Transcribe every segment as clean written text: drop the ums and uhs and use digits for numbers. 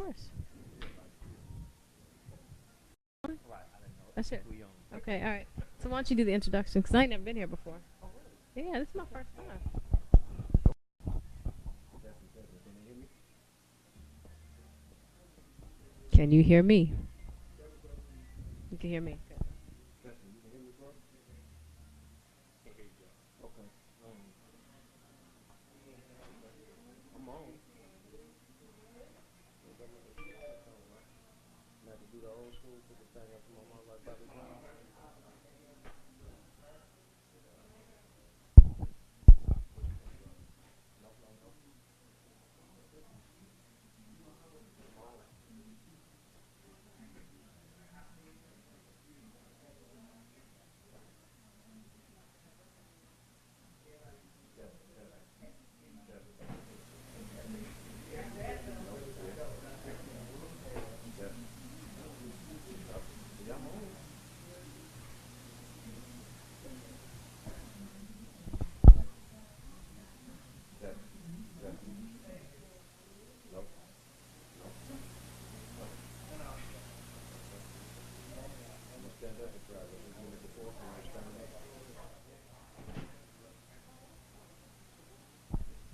course. That's it. Okay, all right. So why don't you do the introduction? Because I ain't never been here before. Yeah, this is my first time. Can you hear me? You can hear me.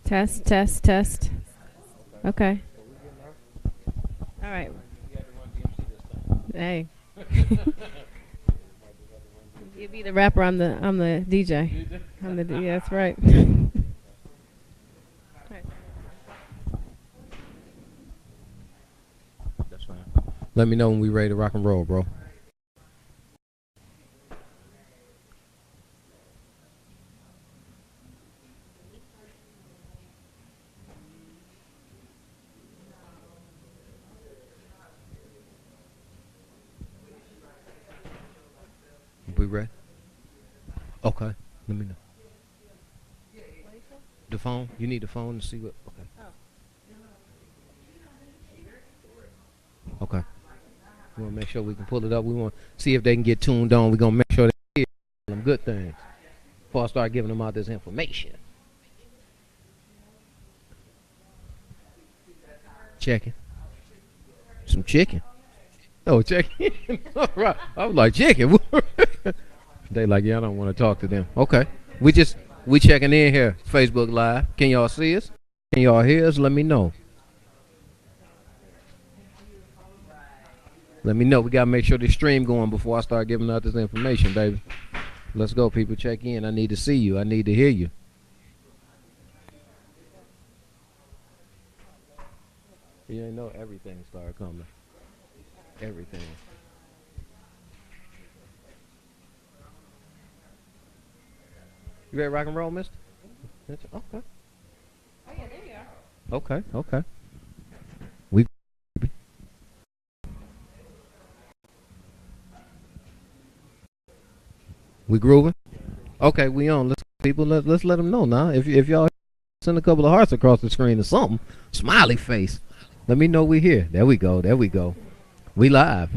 Test, test, test. Okay. All right. Hey. You be the rapper. I'm the DJ. Yeah, that's right. That's fine. Let me know when we ready to rock and roll, bro. We ready? Okay. Let me know. The phone? You need the phone to see what? Okay. Okay. We want to make sure we can pull it up. We want to see if they can get tuned on. We're going to make sure they hear them good things before I start giving them out this information. Checking. Some chicken. Oh, chicken. All right. I was like, chicken. They like, yeah, I don't want to talk to them. Okay. We checking in here. Facebook Live. Can y'all see us? Can y'all hear us? Let me know. Let me know. We got to make sure the stream going before I start giving out this information, baby. Let's go, people. Check in. I need to see you. I need to hear you. You ain't know everything started coming. Everything. You ready to rock and roll, mister? Okay. Oh yeah, there you are. Okay, okay. We grooving? Okay, we on. Let's people let's let them know now. If y'all send a couple of hearts across the screen or something, smiley face. Let me know we here. There we go. There we go. We live.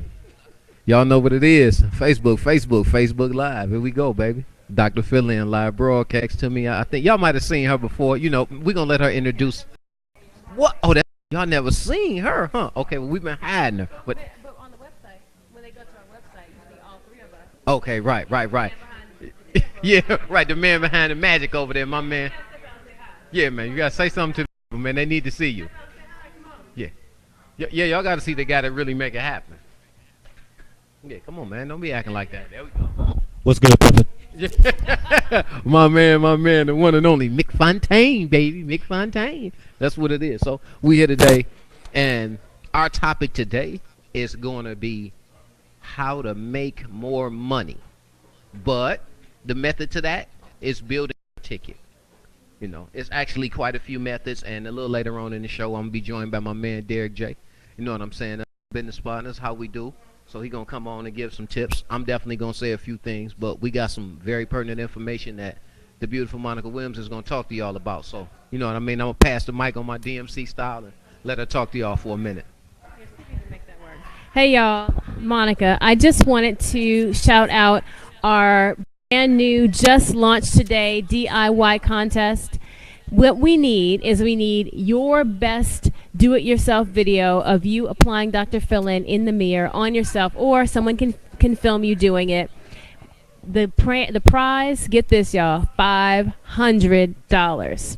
Y'all know what it is. Facebook Live. Here we go, baby. Dr. Philin live broadcast to me. I think y'all might have seen her before. You know, we're gonna let her introduce. What? Oh, that y'all never seen her, huh? Okay, well we've been hiding her. But on the website, when they go to our website, you see all three of us. Okay, right. Yeah, right. The man behind the magic over there, my man. Yeah, man, you gotta say something to the people, man. They need to see you. Yeah, y'all gotta see the guy that really make it happen. Yeah, come on, man. Don't be acting like that. There we go. What's good, brother? my man, the one and only Mick Fontaine, baby. Mick Fontaine. That's what it is. So we here today, and our topic today is going to be how to make more money. But the method to that is building a ticket. You know, it's actually quite a few methods, and a little later on in the show, I'm going to be joined by my man, Derek J. You know what I'm saying? Business partners, how we do. So he going to come on and give some tips. I'm definitely going to say a few things, but we got some very pertinent information that the beautiful Monica Williams is going to talk to y'all about. So, you know what I mean? I'm going to pass the mic on my DMC style and let her talk to y'all for a minute. Hey, y'all. Monica, I just wanted to shout out our brand new, just launched today DIY contest. What we need is your best do-it-yourself video of you applying Dr. Fill-In in the mirror on yourself, or someone can film you doing it. The prize, get this, y'all, $500.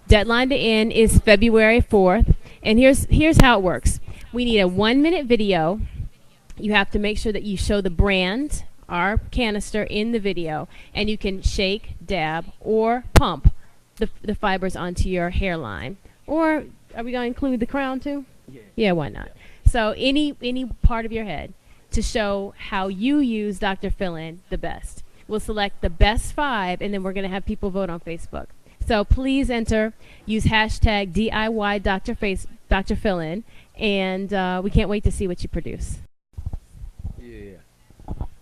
Deadline to end is February 4th, and here's how it works. We need a 1-minute video. You have to make sure that you show the brand, our canister, in the video, and you can shake, dab, or pump the fibers onto your hairline. Or are we going to include the crown too? Yeah, why not? So any part of your head to show how you use Dr. Fill-In the best. We'll select the best 5, and then we're going to have people vote on Facebook. So please enter, use hashtag DIY Dr. Fill-In, and we can't wait to see what you produce. Yeah.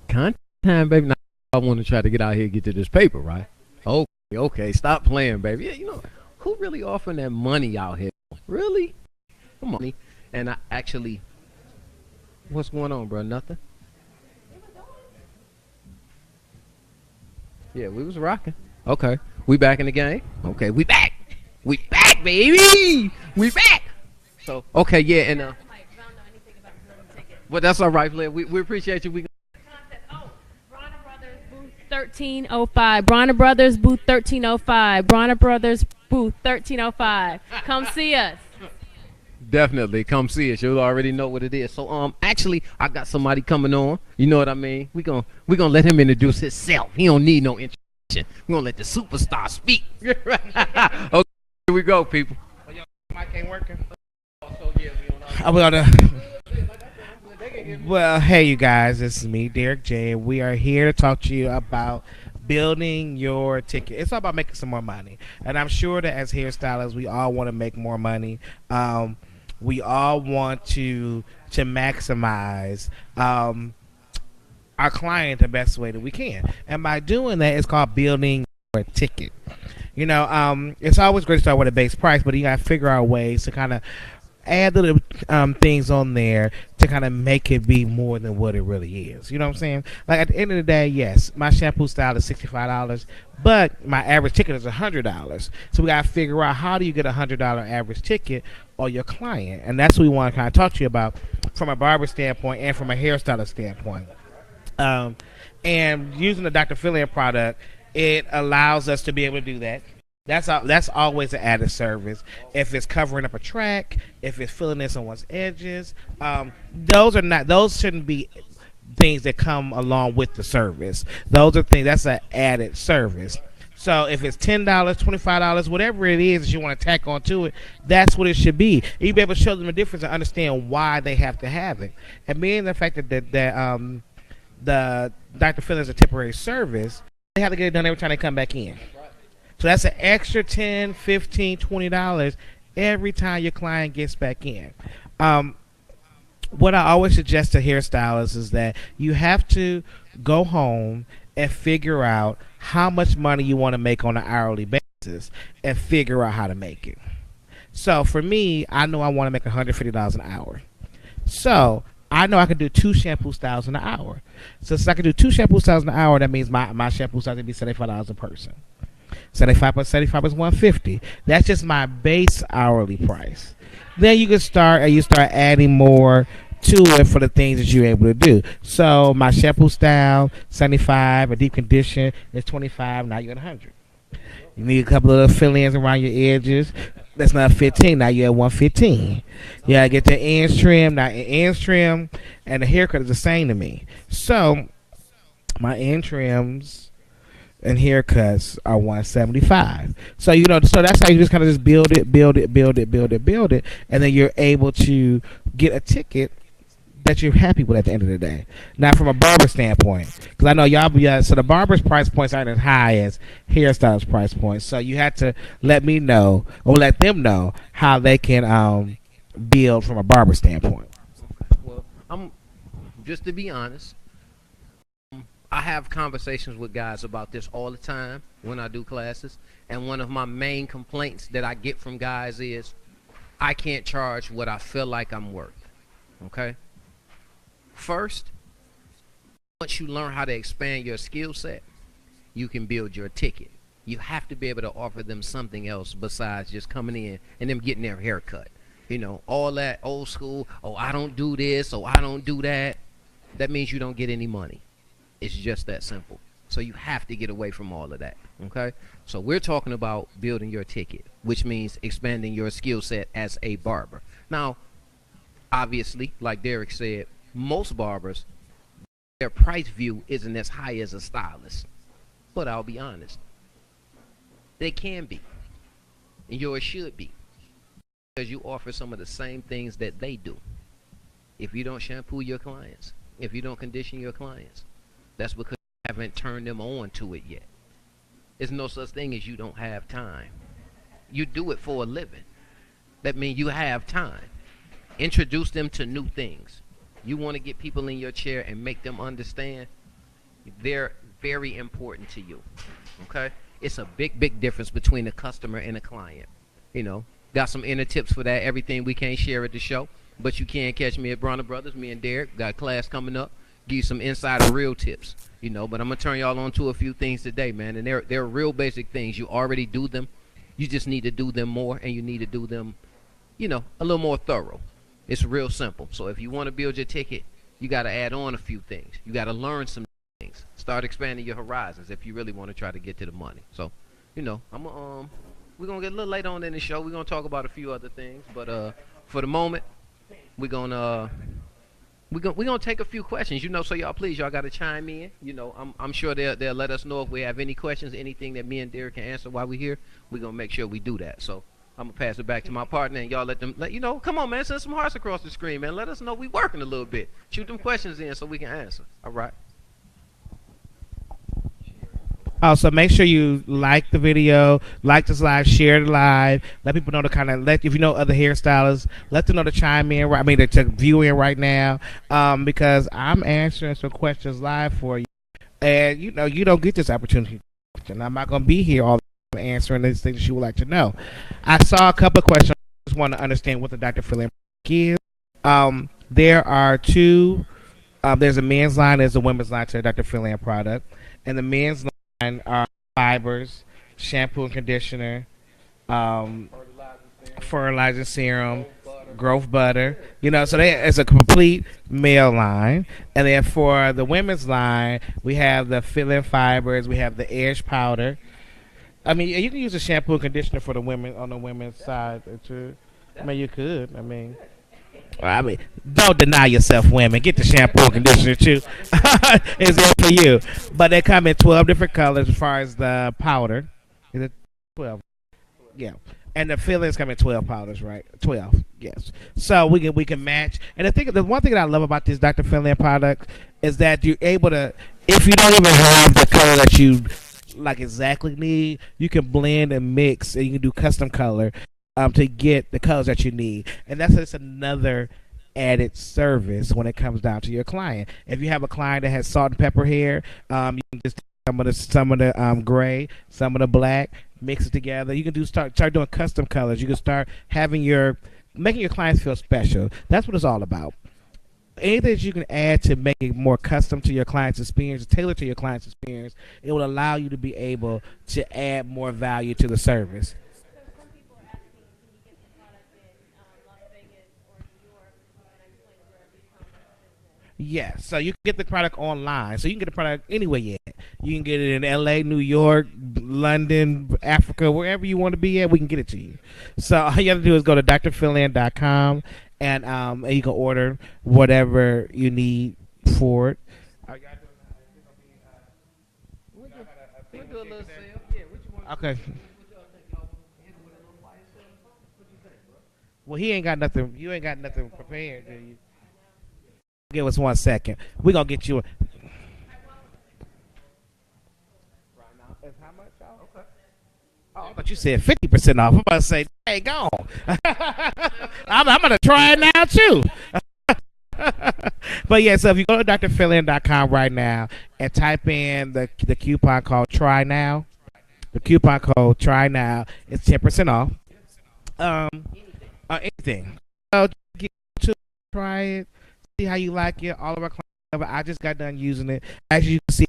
Content time, baby. Now I want to try to get out here and get to this paper, right? Okay. Stop playing, baby. Yeah, who really offering that money out here? Really? Come on. And I actually, what's going on, bro? Nothing? Yeah, we was rocking. Okay. We back in the game? Okay, we back. We back, baby. We back. So, okay, yeah, and well, that's all right, Blair. We appreciate you. Bronner Brothers booth 1305. Bronner Brothers booth 1305. Bronner Brothers booth 1305. Come see us. Definitely come see us. You'll already know what it is. So actually I got somebody coming on. You know what I mean? We're gonna let him introduce himself. He don't need no introduction. We're gonna let the superstar speak. Okay, here we go, people. Mic ain't working. Well, hey you guys, this is me, Derek J. We are here to talk to you about building your ticket. It's all about making some more money, and I'm sure that as hairstylists, we all want to make more money. We all want to maximize our client the best way that we can, and by doing that, it's called building your ticket. It's always great to start with a base price, but you gotta figure out ways to kind of add little things on there to kind of make it be more than what it really is. You know what I'm saying? Like at the end of the day, yes, my shampoo style is $65, but my average ticket is $100. So we gotta figure out, how do you get $100 average ticket on your client? And that's what we want to kind of talk to you about from a barber standpoint and from a hairstylist standpoint. And using the Dr. Fill-In product, it allows us to be able to do that. That's always an added service. If it's covering up a track, if it's filling in someone's edges, those shouldn't be things that come along with the service. Those are things that's an added service. So if it's $10, $25, whatever it is that you want to tack onto it, that's what it should be. You'll be able to show them the difference and understand why they have to have it. And being the fact that the Dr. Fill-In is a temporary service, they have to get it done every time they come back in. So that's an extra $10, $15, $20 every time your client gets back in. What I always suggest to hairstylists is that you have to go home and figure out how much money you want to make on an hourly basis and figure out how to make it. So for me, I know I want to make $150 an hour. So I know I can do 2 shampoo styles in an hour. So since I can do 2 shampoo styles an hour, that means my shampoo styles will be $75 a person. 75 plus 75 is $150. That's just my base hourly price. Then you can start adding more to it for the things that you're able to do. So my shampoo style, 75, a deep condition is 25. Now you're at 100. You need a couple of fill-ins around your edges. That's not 15. Now you're at 115. Yeah, get the ends trim. Now ends trim and the haircut is the same to me. So my end trims and haircuts are 175. So so that's how you just kind of just build it, and then you're able to get a ticket that you're happy with at the end of the day. Now, from a barber standpoint, because I know y'all, so the barber's price points aren't as high as hairstyles price points. So you have to let me know or let them know how they can build from a barber standpoint. Well, just to be honest, I have conversations with guys about this all the time when I do classes, and one of my main complaints that I get from guys is I can't charge what I feel like I'm worth. Okay? First, once you learn how to expand your skill set, you can build your ticket. You have to be able to offer them something else besides just coming in and them getting their hair cut. All that old school. Oh, I don't do this. Oh, I don't do that. That means you don't get any money. It's just that simple. So you have to get away from all of that. Okay. So we're talking about building your ticket, which means expanding your skill set as a barber. Now, obviously, like Derek said, most barbers, their price view isn't as high as a stylist. But I'll be honest, they can be, and yours should be, because you offer some of the same things that they do. If you don't shampoo your clients, if you don't condition your clients, that's because you haven't turned them on to it yet. There's no such thing as you don't have time. You do it for a living. That means you have time. Introduce them to new things. You want to get people in your chair and make them understand they're very important to you. Okay? It's a big difference between a customer and a client. Got some inner tips for that. Everything we can't share at the show, but you can catch me at Bronner Brothers. Me and Derek got a class coming up. Give you some insider real tips. But I'm gonna turn y'all on to a few things today, man. And they're real basic things. You already do them. You just need to do them more, and you need to do them, a little more thorough. It's real simple. So if you want to build your ticket, you got to add on a few things. You got to learn some things. Start expanding your horizons if you really want to try to get to the money. So, we're gonna get a little later on in the show. We're gonna talk about a few other things, but for the moment, we're gonna take a few questions. So y'all got to chime in. I'm sure they'll let us know if we have any questions, anything that me and Derek can answer while we're here. We're gonna make sure we do that. So I'm gonna pass it back to my partner, and y'all come on, man, send some hearts across the screen, man. Let us know we working a little bit. Shoot them questions in so we can answer. All right. Also, make sure you like the video, like this live, share the live, let people know if you know other hairstylists, let them know to chime in. To view in right now, because I'm answering some questions live for you, and you don't get this opportunity. And I'm not gonna be here all the time answering these things you would like to know. I saw a couple of questions. I just want to understand what the Dr. Phil is. There are two. There's a men's line, there's a women's line to the Dr. Phil product, and the men's line are fibers, shampoo and conditioner, fertilizing serum, growth butter. So it's a complete male line. And then for the women's line, we have the fill-in fibers, we have the edge powder. You can use a shampoo and conditioner for the women on the women's side too. You could. Don't deny yourself, women. Get the shampoo and conditioner too. It's there for you. But they come in 12 different colors as far as the powder. Is it 12? Yeah. And the fillings come in 12 powders, right? 12, yes. So we can match. And the one thing that I love about this Dr. Phil product is that you're able to, if you don't even have the color that you exactly need, you can blend and mix, and you can do custom color to get the colors that you need. And that's just another added service when it comes down to your client. If you have a client that has salt and pepper hair, you can just take some of the gray, some of the black, mix it together. You can start doing custom colors. You can start making your clients feel special. That's what it's all about. Anything that you can add to make it more custom to your client's experience, tailored to your client's experience, it will allow you to be able to add more value to the service. Yes, so you can get the product online. So you can get the product anywhere yet. You can get it in LA, New York, London, Africa, wherever you want to be at, we can get it to you. So all you have to do is go to drphilin.com and you can order whatever you need for it. Okay. Well, he ain't got nothing. You ain't got nothing prepared, do you? Give us 1 second. We're going to get you a... Oh, but you said 50% off. I'm about to say, hey, go on. I'm going to try it now, too. But, yeah, so if you go to drphilin.com right now and type in the coupon code Try Now, the coupon code Try Now, it's 10% off. Anything. So, try it. See how you like it. All of our clients, I just got done using it. As you can see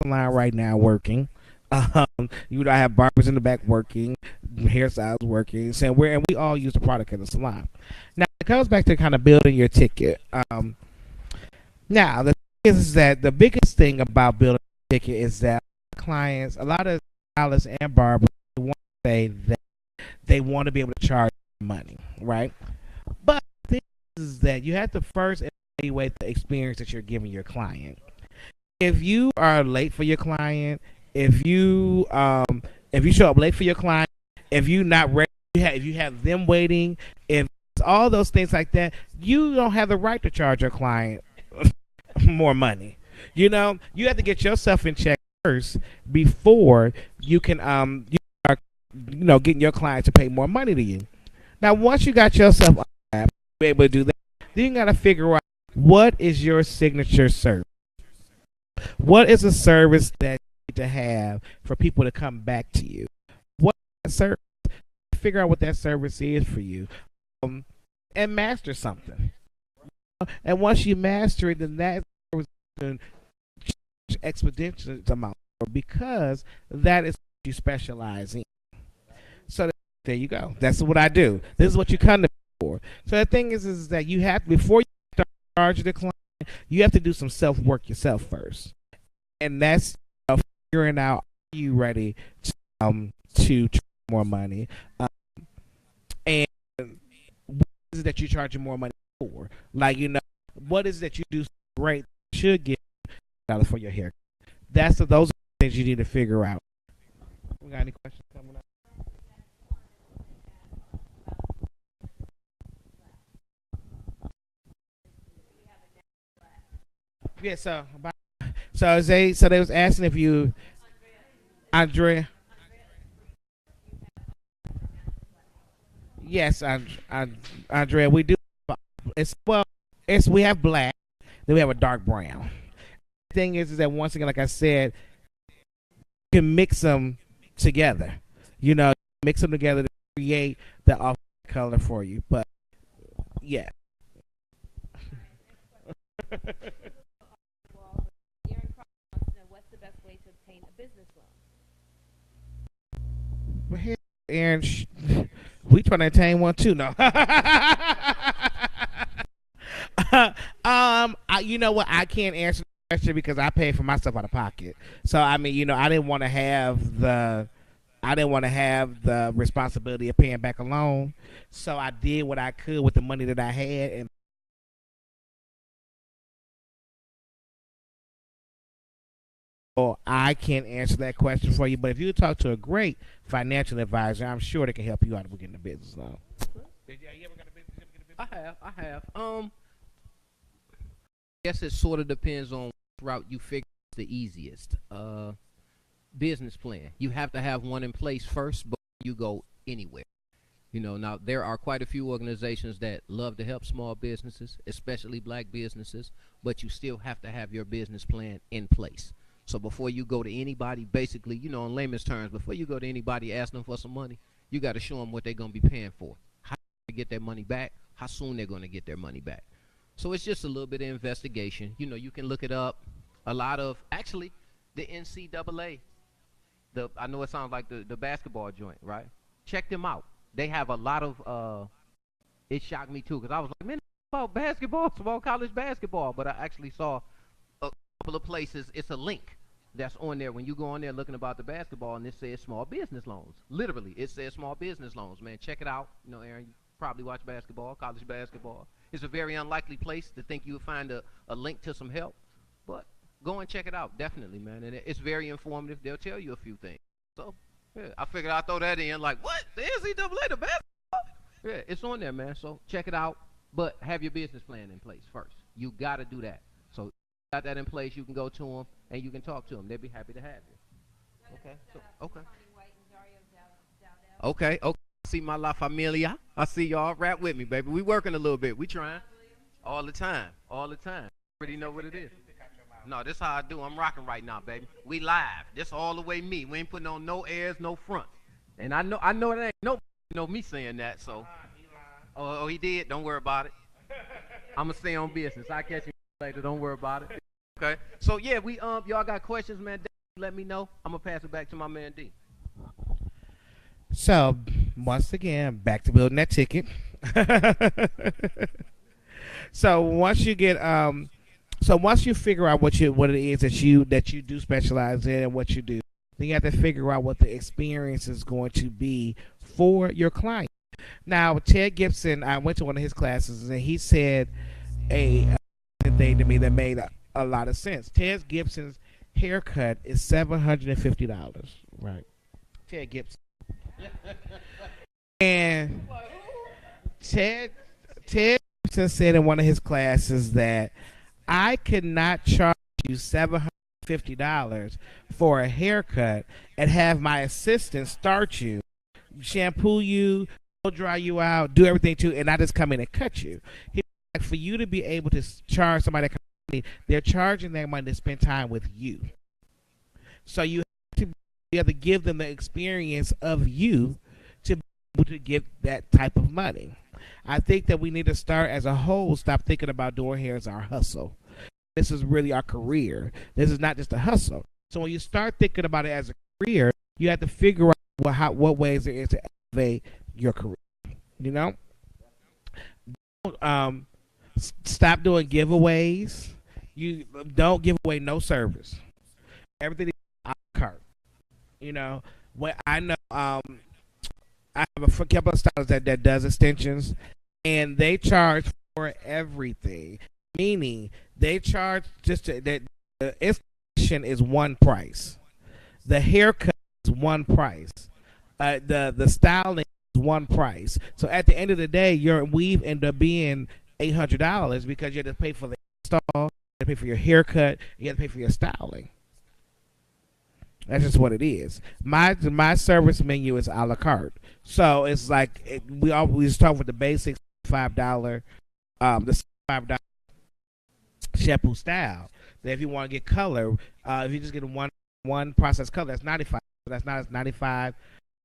online right now, working. I have barbers in the back working, hairstyles working, saying we all use the product in the salon. Now it comes back to kind of building your ticket. Now the thing is that the biggest thing about building a ticket is that clients, a lot of stylists and barbers want to say that they want to be able to charge money, right? But the thing is that you have to first evaluate the experience that you're giving your client. If you are late for your client, if you show up late for your client, if you not ready, if you have them waiting, if all those things like that, you don't have the right to charge your client more money. You have to get yourself in check first before you can getting your client to pay more money to you. Now, once you got yourself on that, be able to do that, then you got to figure out what is your signature service. What is a service that you need to have for people to come back to you? What is that service? Figure out what that service is for you, and master something. And once you master it, then that service can exponential amount because that is what you specialize in. So there you go. That's what I do. This is what you come to me for. So the thing is that you have, before you start charging the client, you have to do some self work yourself first, and that's figuring out, are you ready to charge more money, and what is it that you're charging more money for? Like, what is it that you do so great that should get $1 for your hair? Those are the things you need to figure out. We got any questions coming up? Yeah, so they was asking if you, Andrea. Yes, Andrea, we do. We have black, then we have a dark brown. The thing is that once again, like I said, you can mix them together. Mix them together to create the off color for you. But yeah. What's the best way to obtain a business loan? Well, here, Aaron, we trying to attain one too. No. You know what? I can't answer the question because I pay for my stuff out of pocket. So I mean, I didn't want to have the responsibility of paying back a loan. So I did what I could with the money that I had, and I can't answer that question for you. But if you talk to a great financial advisor, I'm sure they can help you out with getting a business loan. You ever got a business? I have. Guess it sort of depends on what route you figure is the easiest. Business plan. You have to have one in place first before you go anywhere. Now there are quite a few organizations that love to help small businesses, especially black businesses, but you still have to have your business plan in place. So before you go to anybody, basically, in layman's terms, before you go to anybody asking them for some money, you got to show them what they're going to be paying for, how to get their money back, how soon they're going to get their money back. So it's just a little bit of investigation. You can look it up. A lot of, actually, the NCAA, I know it sounds like the basketball joint, right? Check them out. They have a lot of, it shocked me too, because I was like, man, about basketball, small college basketball. But I actually saw a couple of places, it's a link that's on there when you go on there looking about the basketball, and it says small business loans. Literally, it says small business loans, man. Check it out. Aaron, you probably watch basketball, college basketball. It's a very unlikely place to think you would find a link to some help, but go and check it out, definitely, man. And it's very informative. They'll tell you a few things. So, yeah, I figured I'd throw that in, like, what? The NCAA, the basketball? Yeah, it's on there, man. So check it out, but have your business plan in place first. You got to do that. So got that in place, you can go to them and you can talk to them. They'll be happy to have you. Okay. So, okay. Okay. I see my La Familia. I see y'all. Rap with me, baby. We working a little bit. We trying. All the time. Already know what it is. No, this how I do. I'm rocking right now, baby. We live. This all the way me. We ain't putting on no airs, no front. And I know it ain't nobody know me saying that. So, oh, he did. Don't worry about it. I'ma stay on business. I'll catch you later. Don't worry about it. Okay. So yeah, we y'all got questions, man. let me know. I'm gonna pass it back to my man D. So once again, back to building that ticket. So once you get so once you figure out what it is that you do specialize in and what you do, then you have to figure out what the experience is going to be for your client. Now, Ted Gibson, I went to one of his classes and he said a thing to me that made a lot of sense. Ted Gibson's haircut is $750. Right. Ted Gibson. And Ted Gibson said in one of his classes that I could not charge you $750 for a haircut and have my assistant start you, shampoo you, dry you out, do everything to, and I just come in and cut you. Like, for you to be able to charge somebody that money, they're charging that money to spend time with you. So you have to give them the experience of you to be able to get that type of money. I think that we need to start as a whole, stop thinking about doing hair as our hustle. This is really our career. This is not just a hustle. So when you start thinking about it as a career, you have to figure out what ways there is to elevate your career. You know? Stop doing giveaways. You don't give away no service. Everything is a la carte. You know, what I know, I have a couple of stylists that does extensions, and they charge for everything. Meaning, they charge that the extension is one price, the haircut is one price, the styling is one price. So at the end of the day, your weave ended up being $800 because you had to pay for the install, you had to pay for your haircut, you had to pay for your styling. That's just what it is. My service menu is a la carte, so it's like we always start with the basics, $5, the $5 shampoo style. Then if you want to get color, if you just get one processed color, that's $95. That's not $95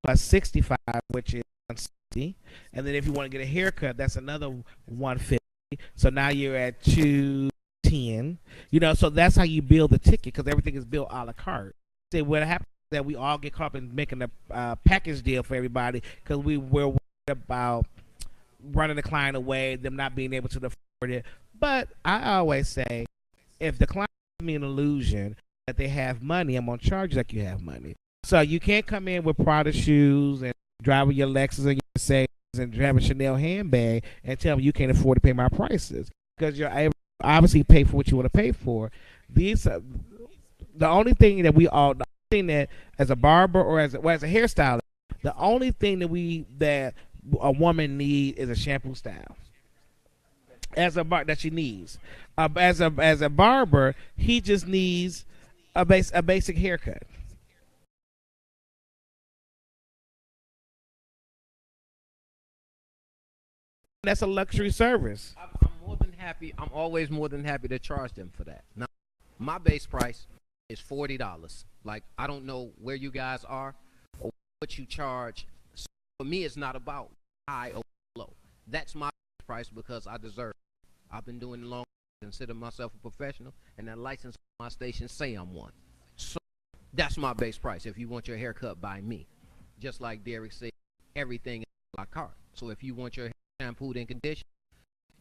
plus $65, which is $160. And then if you want to get a haircut, that's another $150. So now you're at $210. You know, so that's how you build the ticket, because everything is built a la carte. See, what happens is that we all get caught up in making a package deal for everybody because we're worried about running the client away, them not being able to afford it. But I always say, if the client gives me an illusion that they have money, I'm going to charge you like you have money. So you can't come in with Prada shoes and drive with your Lexus and your Mercedes and drive a Chanel handbag and tell me you can't afford to pay my prices, because you're able to obviously pay for what you want to pay for. The only thing that as a barber or as a hairstylist, the only thing that a woman needs is a shampoo style. That she needs. As a barber, he just needs a basic haircut. That's a luxury service. I'm more than happy. I'm always more than happy to charge them for that. Now, my base price is $40. Like, I don't know where you guys are or what you charge. So for me, it's not about high or low. That's my price because I deserve it. I've been doing it long, consider myself a professional, and that license on my station say I'm one. So that's my base price if you want your haircut by me. Just like Derek said, everything is a la carte. So if you want your hair shampooed and conditioned,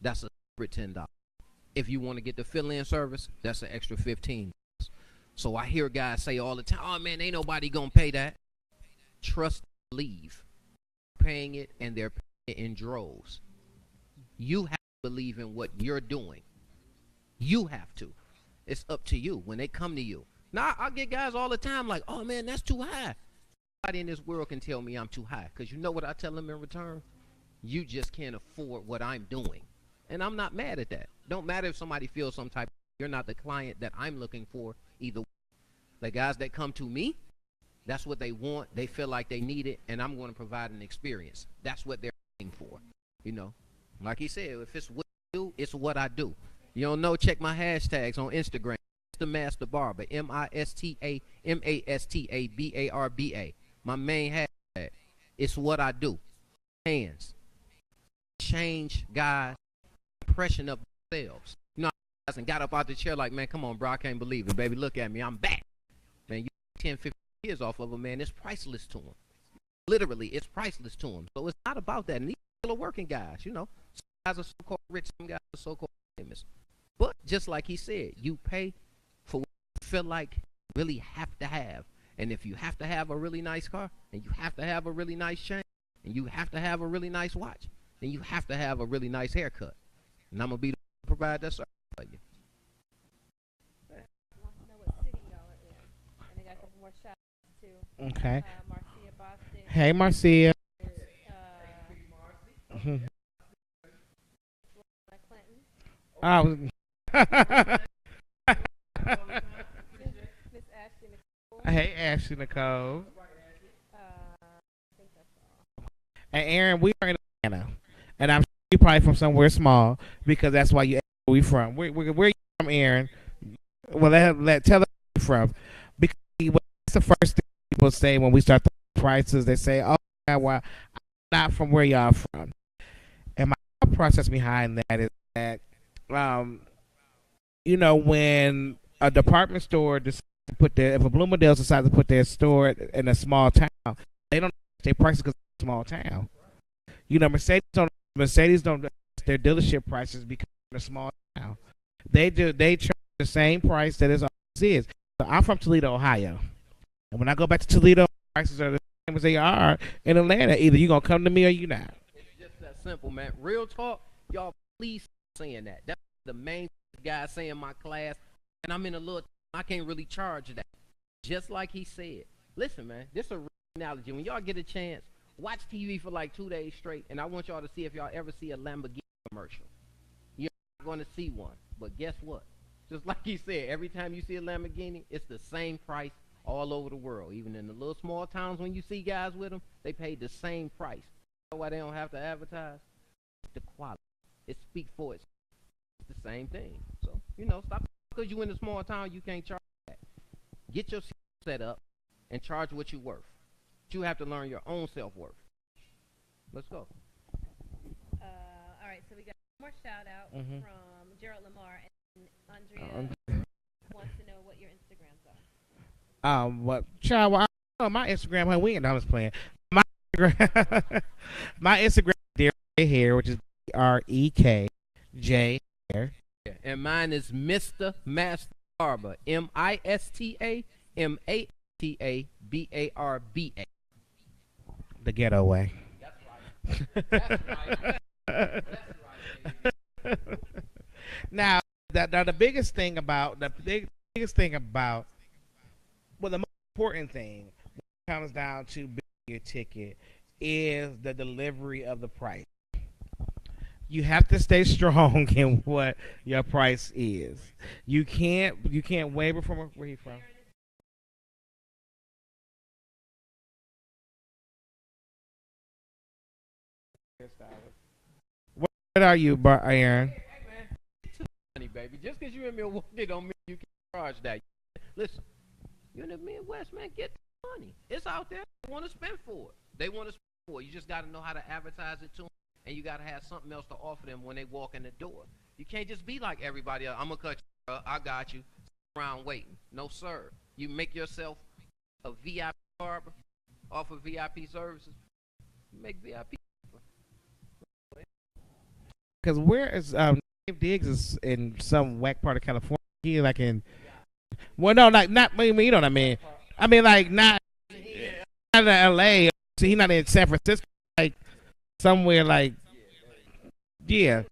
that's a separate $10. If you want to get the fill-in service, that's an extra $15. So I hear guys say all the time, oh man, ain't nobody gonna pay that. Trust, believe. Paying it, and they're paying it in droves. You have to believe in what you're doing. You have to. It's up to you when they come to you. Now, I get guys all the time like, oh man, that's too high. Nobody in this world can tell me I'm too high, because you know what I tell them in return? You just can't afford what I'm doing. And I'm not mad at that. Don't matter if somebody feels some type, you're not the client that I'm looking for either way. The guys that come to me, that's what they want. They feel like they need it, and I'm going to provide an experience. That's what they're looking for. You know, like he said, if it's what I do, it's what I do. You don't know, check my hashtags on Instagram. Mr. Master Barber, MISTAMASTABARBA. My main hashtag. It's what I do. Hands. Change guys' impression of themselves. You know, I got up out the chair like, man, come on, bro, I can't believe it, baby. Look at me, I'm back. Man, you 10, 15 years off of them, man, it's priceless to them. Literally, it's priceless to them. So it's not about that. And these are working guys, you know. Some guys are so-called rich, some guys are so-called famous. But just like he said, you pay for what you feel like you really have to have. And if you have to have a really nice car, and you have to have a really nice chain, and you have to have a really nice watch, then you have to have a really nice haircut. And I'm going to be the one to provide that service for you. Want to know what city y'all are in. And I got a couple more shout outs too. Okay. Marcia Boston. Hey, Marcia. Clinton. Oh. Miss Ashley Nicole. Hey, Ashley Nicole. I think that's all. And Aaron, we are in Atlanta. And I'm sure you're probably from somewhere small because that's why you asked where we from. Where you from, Aaron? Well, tell us where you're from. Because that's the first thing people say when we start the prices. They say, oh, yeah, well, I'm not from where y'all from. And my process behind that is that, you know, when a department store decides to put if a Bloomingdale's decides to put their store in a small town, they don't their prices because it's a small town. You know, Mercedes don't their dealership prices because in a small town. They charge the same price that it always is. So I'm from Toledo, Ohio, and when I go back to Toledo, prices are the same as they are in Atlanta. Either you gonna come to me or you not. It's just that simple, man. Real talk, y'all. Please stop saying that. That's the main guy saying in my class, and I'm in a little. I can't really charge that. Just like he said. Listen, man. This is a real analogy. When y'all get a chance, watch TV for like 2 days straight, and I want y'all to see if y'all ever see a Lamborghini commercial. You're not going to see one, but guess what? Just like he said, every time you see a Lamborghini, it's the same price all over the world. Even in the little small towns, when you see guys with them, they pay the same price. You know why they don't have to advertise? It's the quality. It speaks for itself. It's the same thing. So, you know, stop because you in a small town, you can't charge that. Get your set up and charge what you're worth. But you have to learn your own self-worth. Let's go. All right, so we got one more shout out Mhm. from Gerald Lamar, and Andrea wants to know what your Instagrams are. What child? Well, I don't know my Instagram. Honey, we ain't I was playing. My Instagram, my Instagram, Derek Hair, which is REKJ Hair. Yeah, and mine is Mr. Master Barber. MISTAMASTABARBA. The ghetto way. That's right. That's right. Now, the biggest thing about well, the most important thing when it comes down to your ticket is the delivery of the price. You have to stay strong in what your price is. You can't waver from where you from. What are you, Aaron? Hey, man, get to the money, baby. Just because you're in Milwaukee don't mean you can charge that. Listen, you're in the Midwest, man. Get the money. It's out there. They want to spend for it. They want to spend for it. You just got to know how to advertise it to them, and you got to have something else to offer them when they walk in the door. You can't just be like everybody else. I'm going to cut you. I got you. Sit around waiting. No, sir. You make yourself a VIP barber, offer VIP services. You make VIP. Because where is Dave Diggs is in some whack part of California. He like in well, no, like not. I mean, you know what I mean. I mean, like not in L.A. See, he's not in San Francisco. Like somewhere like yeah.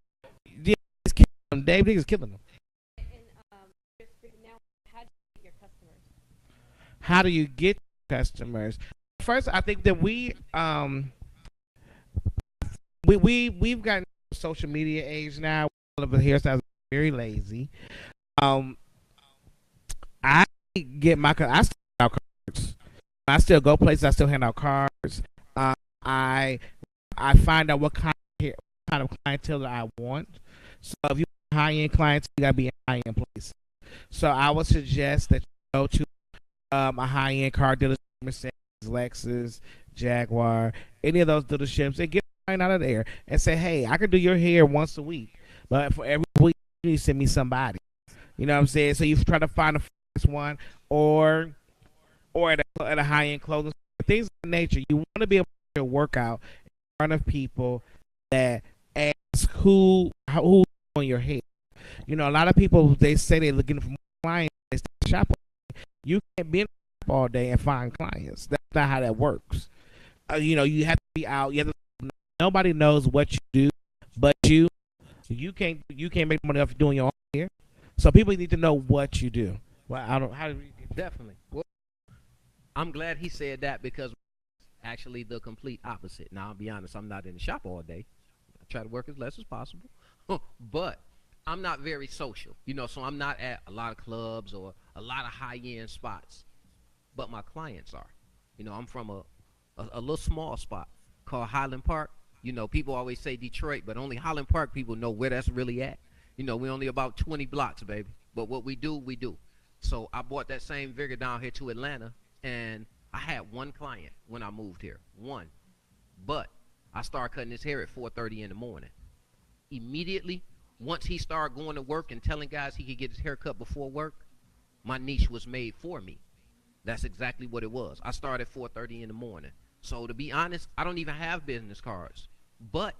He's killing him. Dave Diggs is killing him. And now, how do you get your customers? How do you get customers? First, I think that we've gotten social media age now. All of the hairstyles are very lazy. I get I still hand out cards. I still go places. I still hand out cards. I find out what kind of clientele that I want. So if you want high end clients, you gotta be in high end place. So I would suggest that you go to a high end car dealership, Mercedes, Lexus, Jaguar, any of those dealerships, and get a client out of there and say, hey, I can do your hair once a week, but for every week you need to send me somebody. You know what I'm saying? So you try to find the first one, or or at a high end clothing store, things of that nature. You want to be able to work out in front of people that ask who's on your hair. You know, a lot of people, they say they're looking for clients. They stay in the shop. You can't be in the shop all day and find clients. That's not how that works. You know, you have to be out. Nobody knows what you do, but you. You can't make money off doing your own hair. So people need to know what you do. Well, I don't. How do we Definitely. Well, I'm glad he said that because actually the complete opposite. Now, I'll be honest, I'm not in the shop all day. I try to work as less as possible. But I'm not very social, you know, so I'm not at a lot of clubs or a lot of high-end spots. But my clients are. You know, I'm from a little small spot called Highland Park. You know, people always say Detroit, but only Highland Park people know where that's really at. You know, we're only about 20 blocks, baby. But what we do, we do. So I brought that same vigor down here to Atlanta, and I had one client when I moved here. One. But I started cutting his hair at 4:30 in the morning. Immediately, once he started going to work and telling guys he could get his hair cut before work, my niche was made for me. That's exactly what it was. I started at 4:30 in the morning. So to be honest, I don't even have business cards. But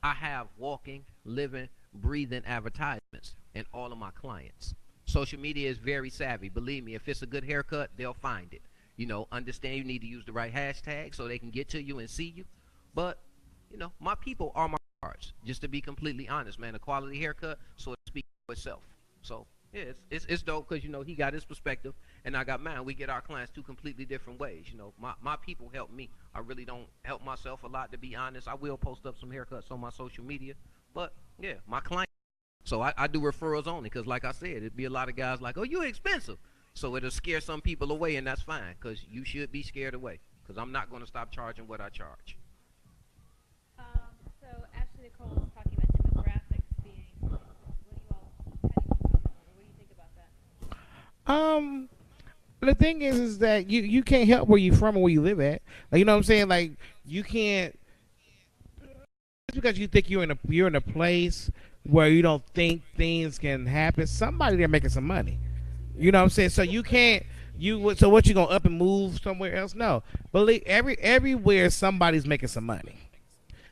I have walking, living, breathing advertisements in all of my clients. Social media is very savvy. Believe me, if it's a good haircut, they'll find it. You know, understand you need to use the right hashtag so they can get to you and see you. But, you know, my people are my cards. Just to be completely honest, man, a quality haircut, so it speaks for itself. So, yeah, it's dope because, you know, he got his perspective and I got mine. We get our clients two completely different ways. You know, my people help me. I really don't help myself a lot, to be honest. I will post up some haircuts on my social media. But, yeah, my client. So I do referrals only because, like I said, it'd be a lot of guys like, oh, you're expensive. So it'll scare some people away, and that's fine because you should be scared away because I'm not going to stop charging what I charge. So Ashley Nicole was talking about demographics being. What do you all? How do you comment on it? What do you think about that? The thing is that you can't help where you from or where you live at. Like, you know what I'm saying? Like, you can't, just because you think you're in a place where you don't think things can happen. Somebody there making some money. You know what I'm saying? So you can't. So what, you gonna up and move somewhere else? No. Believe everywhere somebody's making some money.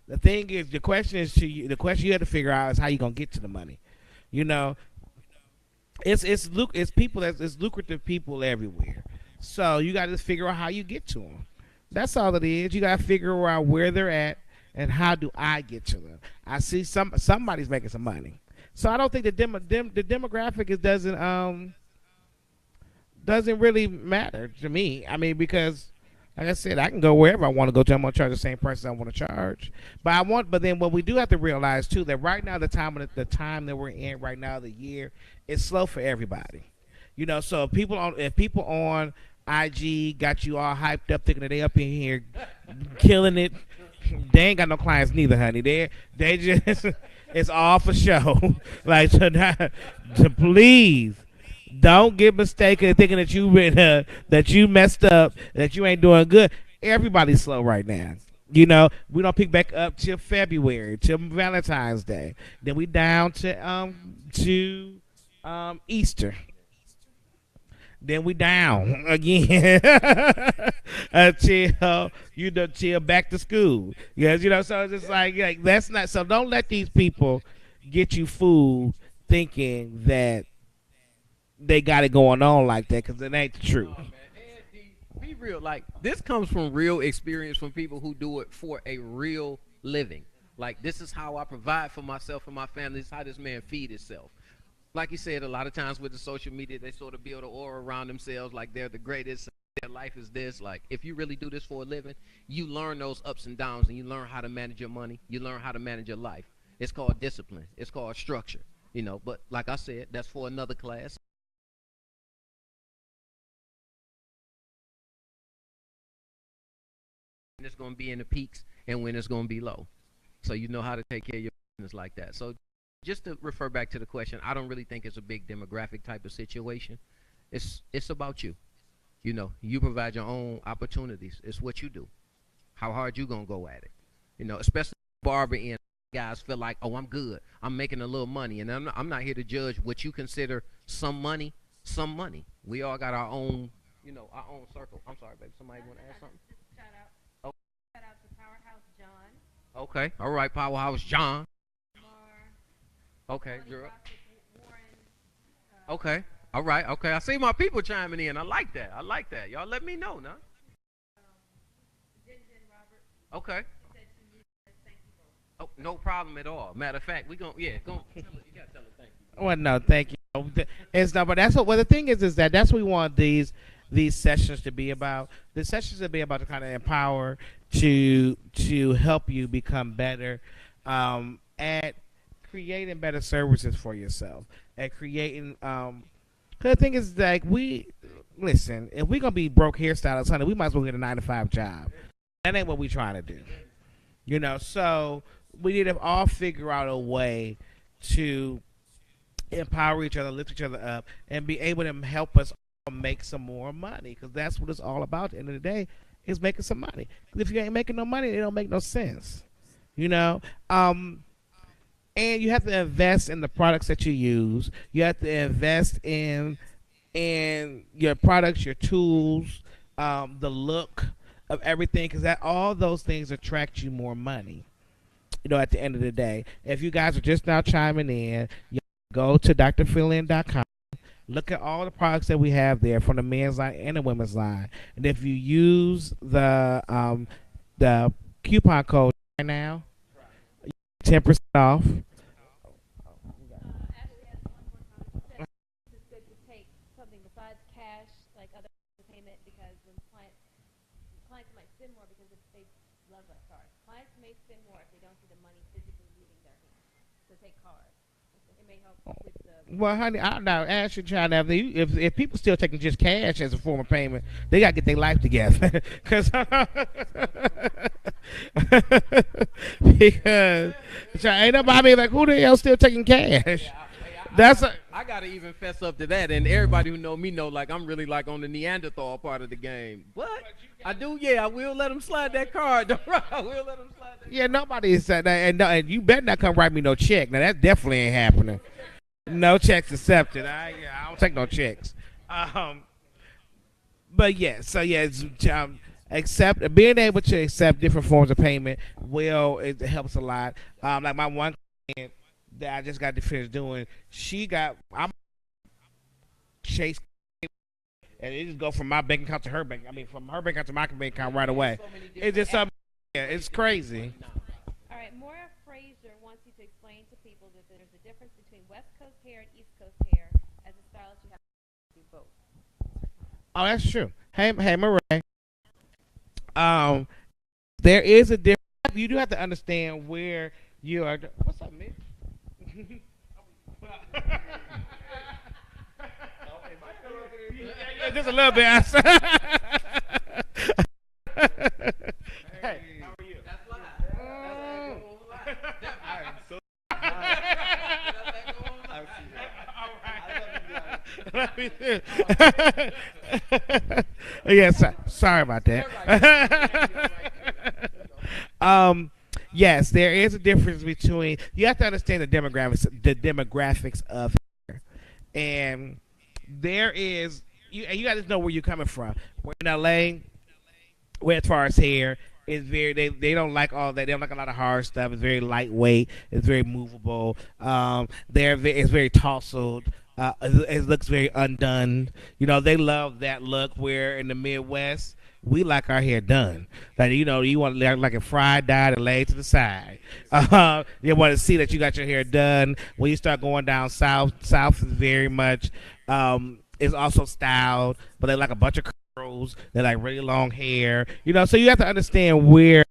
The thing is, the question you have to figure out is how you gonna get to the money. You know, it's lucrative people everywhere. So you got to figure out how you get to them. That's all it is. You got to figure out where they're at and how do I get to them. I see somebody's making some money. So I don't think the demographic doesn't really matter to me. I mean, because like I said, I can go wherever I want to go to. I'm gonna charge the same price I want to charge. But then what we do have to realize too, that right now the time that we're in right now, the year, is slow for everybody. You know, so if people on IG got you all hyped up thinking that they up in here killing it, they ain't got no clients neither, honey. They just it's all for show. Like, to please don't get mistaken thinking that you messed up, that you ain't doing good. Everybody's slow right now. You know, we don't pick back up till February, till Valentine's Day. Then we down to Easter. Then we down again till back to school. Yes, you know, so it's just like that's not. So don't let these people get you fooled thinking that they got it going on like that, because it ain't the truth. Oh, be real. Like, this comes from real experience from people who do it for a real living. Like, this is how I provide for myself and my family. This is how this man feed himself. Like you said, a lot of times with the social media, they sort of build an aura around themselves like they're the greatest, their life is this. Like, if you really do this for a living, you learn those ups and downs, and you learn how to manage your money. You learn how to manage your life. It's called discipline. It's called structure, you know. But like I said, that's for another class. When it's going to be in the peaks and when it's going to be low. So you know how to take care of your business like that. So just to refer back to the question, I don't really think it's a big demographic type of situation. It's about you. You know, you provide your own opportunities. It's what you do. How hard you going to go at it. You know, especially barber and guys feel like, oh, I'm good. I'm making a little money. And I'm not here to judge what you consider some money. We all got our own our own circle. I'm sorry, baby. Somebody want to add something? Oh, Shout out to Powerhouse John, okay. All right, Powerhouse John. Mar, Okay, Tony girl. Rocket, Warren, Okay. All right. Okay. I see my people chiming in. I like that. I like that. Y'all let me know now. Jen Robert. Okay. She said she needs to thank you both. Oh, no problem at all. Matter of fact, we gon' yeah, go. You gotta tell her thank you. Well, no, thank you. It's not, but that's what. Well, the thing is that that's what we want these sessions to be about. The sessions to be about to kind of empower to help you become better at creating better services for yourself, at creating. 'Cause the thing is, like, we listen. If we're gonna be broke hairstylists, honey, we might as well get a 9 to 5 job. That ain't what we trying to do. So we need to all figure out a way to empower each other, lift each other up, and be able to help us all make some more money. Because that's what it's all about. At the end of the day, is making some money. Because if you ain't making no money, it don't make no sense. And you have to invest in the products that you use. You have to invest in your products, your tools, the look of everything, because that all those things attract you more money. At the end of the day, if you guys are just now chiming in, you go to drfreeland.com. Look at all the products that we have there from the men's line and the women's line. And if you use the coupon code right now, 10% off. Ashley has one more comment. She said it's good to take something besides cash, like other payment, because when clients might spend more because if they love that card. Clients may spend more if they don't see the money physically leaving their hands. So take cards. It may help with the. Well, honey, I'm not actually trying to have if people still taking just cash as a form of payment, they gotta get their life together. Because ain't nobody like, who the hell still taking cash? I gotta even fess up to that, and everybody who know me know, like, I'm really like on the Neanderthal part of the game. What? I do, yeah. I will let them slide that card. I will let them slide that. Yeah, nobody said that, and you better not come write me no check. Now that definitely ain't happening. No checks accepted. I don't take no checks. But yeah, so yeah, being able to accept different forms of payment it helps a lot. Like my one client that I just got to finish doing, I'm Chase, and it just go from my bank account to her bank. I mean, from her bank account to my bank account right away. It's just something. Yeah, it's crazy. All right, Moira Frazier wants you to explain to people that there's a difference between West Coast hair and East Coast hair. As a stylist, you have to do both. Oh, that's true. Hey, Murray. There is a difference. You do have to understand where you are. What's up, man? Yeah, just a little bit. Hey, how are you? That's live. Yes, sorry about that. Yes, there is a difference between. You have to understand the demographics of hair, and there is. You got to know where you're coming from. We're in LA, where as far as hair, it's very they don't like all that. They don't like a lot of hard stuff. It's very lightweight. It's very movable. It's very tousled. It looks very undone. They love that look. Where in the Midwest, we like our hair done. Like you want to like a fried, dyed, and laid to the side. You want to see that you got your hair done. When you start going down south is very much. It's also styled, but they like a bunch of curls. They like really long hair. So you have to understand where.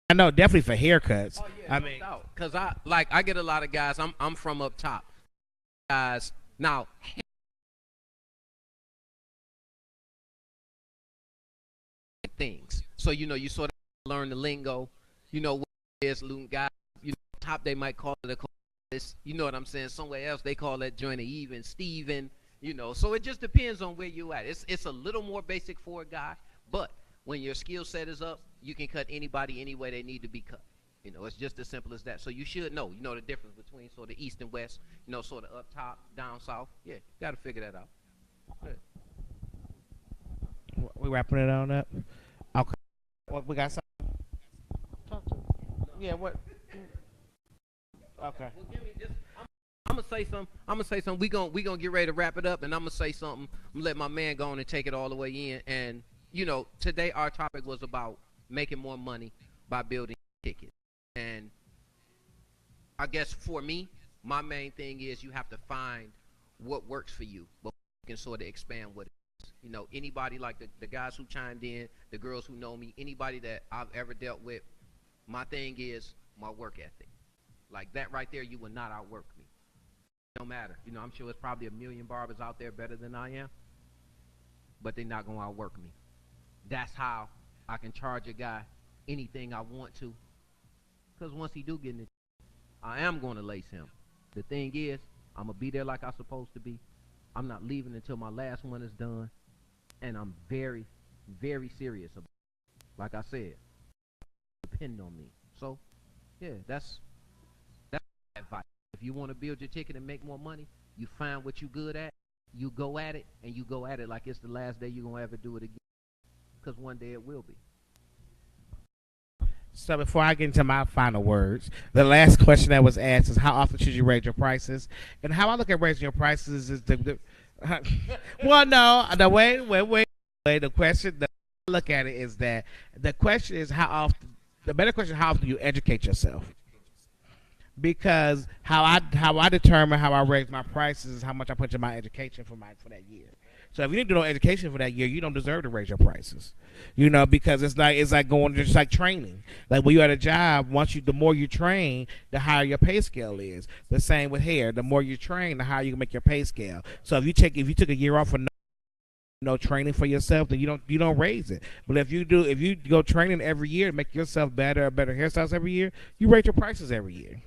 I know, definitely for haircuts. Oh, yeah, I mean, because I get a lot of guys. I'm from up top. Guys, now things. So you sort of learn the lingo. What it is, guys. Top they might call it a this. You know what I'm saying? Somewhere else they call that joint a even Steven. So it just depends on where you at. It's a little more basic for a guy, but when your skill set is up, you can cut anybody any way they need to be cut. It's just as simple as that. So you should know, the difference between sort of east and west, sort of up top, down south. Yeah, you got to figure that out. Good. We wrapping it on up. Okay. What we got? Something? Talk to. Yeah. What? Okay. Well, give me just, I'm gonna say something. We gonna get ready to wrap it up, and I'm gonna say something. I'm gonna let my man go on and take it all the way in. And today our topic was about making more money by building tickets. And I guess for me, my main thing is you have to find what works for you, but you can sort of expand what it is. Anybody like the guys who chimed in, the girls who know me, anybody that I've ever dealt with, my thing is my work ethic. Like that right there, you will not outwork me. No matter. I'm sure there's probably a million barbers out there better than I am, but they're not going to outwork me. That's how I can charge a guy anything I want to, because once he do get in it, I am going to lace him. The thing is, I'm going to be there like I'm supposed to be. I'm not leaving until my last one is done, and I'm very, very serious about it. Like I said, depend on me. So, yeah, that's advice. If you want to build your ticket and make more money, you find what you're good at, you go at it, and you go at it like it's the last day you're going to ever do it again, because one day it will be. So before I get into my final words, the last question that was asked is how often should you raise your prices? And how I look at raising your prices is well, no, the way the question that I look at it is that the question is how often. The better question is how often you educate yourself. Because how I determine how I raise my prices is how much I put into my education for that year. So if you didn't do no education for that year, you don't deserve to raise your prices. Because it's like going just like training. Like when you're at a job, the more you train, the higher your pay scale is. The same with hair. The more you train, the higher you can make your pay scale. So if you took a year off for no training for yourself, then you don't raise it. But if you go training every year to make yourself better hairstyles every year, you raise your prices every year.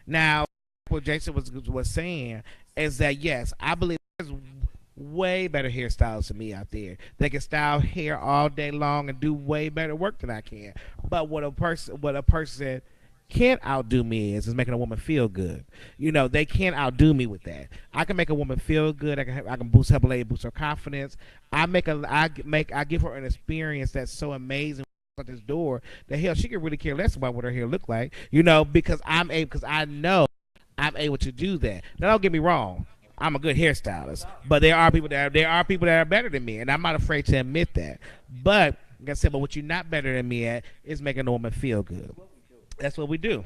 Now, what Jason was saying is that yes, I believe there's way better hairstylists than me out there. They can style hair all day long and do way better work than I can. But what a person can't outdo me is making a woman feel good. They can't outdo me with that. I can make a woman feel good. I can boost her blade, boost her confidence. I give her an experience that's so amazing at this door that hell she could really care less about what her hair look like. Because I know I'm able to do that. Now don't get me wrong. I'm a good hairstylist, but there are people that are better than me, and I'm not afraid to admit that. But like I said, what you're not better than me at is making a woman feel good. That's what we do.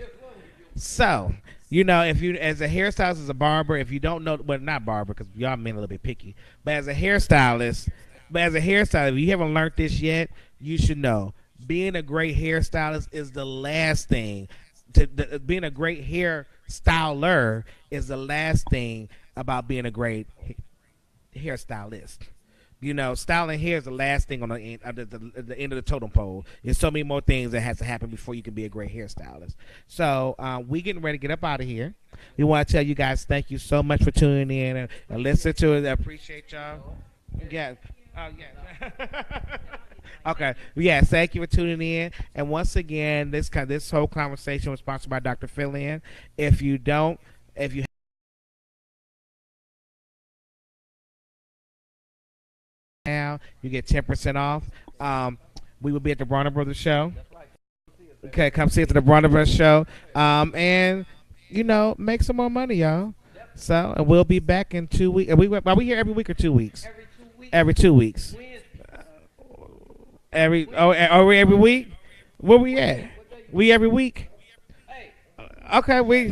So, if you, as a hairstylist, as a barber, if you don't know, well, not barber, because y'all men a little bit picky, but as a hairstylist, if you haven't learned this yet, you should know. Being a great hairstylist is the last thing. Being a great hairstyler is the last thing about being a great hairstylist. Styling hair is the last thing on the end of the totem pole. There's so many more things that has to happen before you can be a great hairstylist. So we getting ready to get up out of here. We want to tell you guys thank you so much for tuning in and listening to it. I appreciate y'all. Yeah. Yeah. Okay. Yes, thank you for tuning in. And once again, this whole conversation was sponsored by Dr. Phil. If you now you get 10% off. We will be at the Bronner Brothers show. Okay, come see us at the Bronner Brothers show. And make some more money, y'all. So, and we'll be back in 2 weeks. Are we here every week or 2 weeks? Every 2 weeks. Are we every week? Where we at? We every week? Okay, well,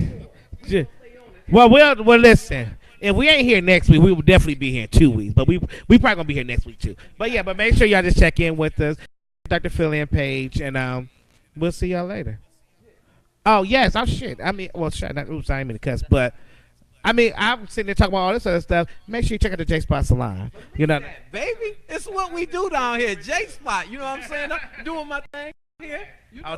listen. If we ain't here next week, we will definitely be here in 2 weeks. But we probably gonna be here next week too. But make sure y'all just check in with us, Dr. Phil page, and we'll see y'all later. Oh yes, I'm shit. I mean, well, shit. Oops, I didn't mean to cuss, but I'm sitting there talking about all this other stuff. Make sure you check out the J Spot Salon. Baby, it's what we do down here, J Spot. You know what I'm saying? I'm doing my thing here.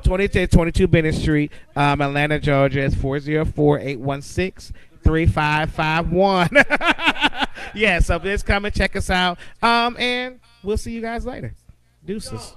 22 Bennett Street, Atlanta, Georgia. It's 404-816-3551. Yeah, so just come and check us out. And we'll see you guys later. Deuces.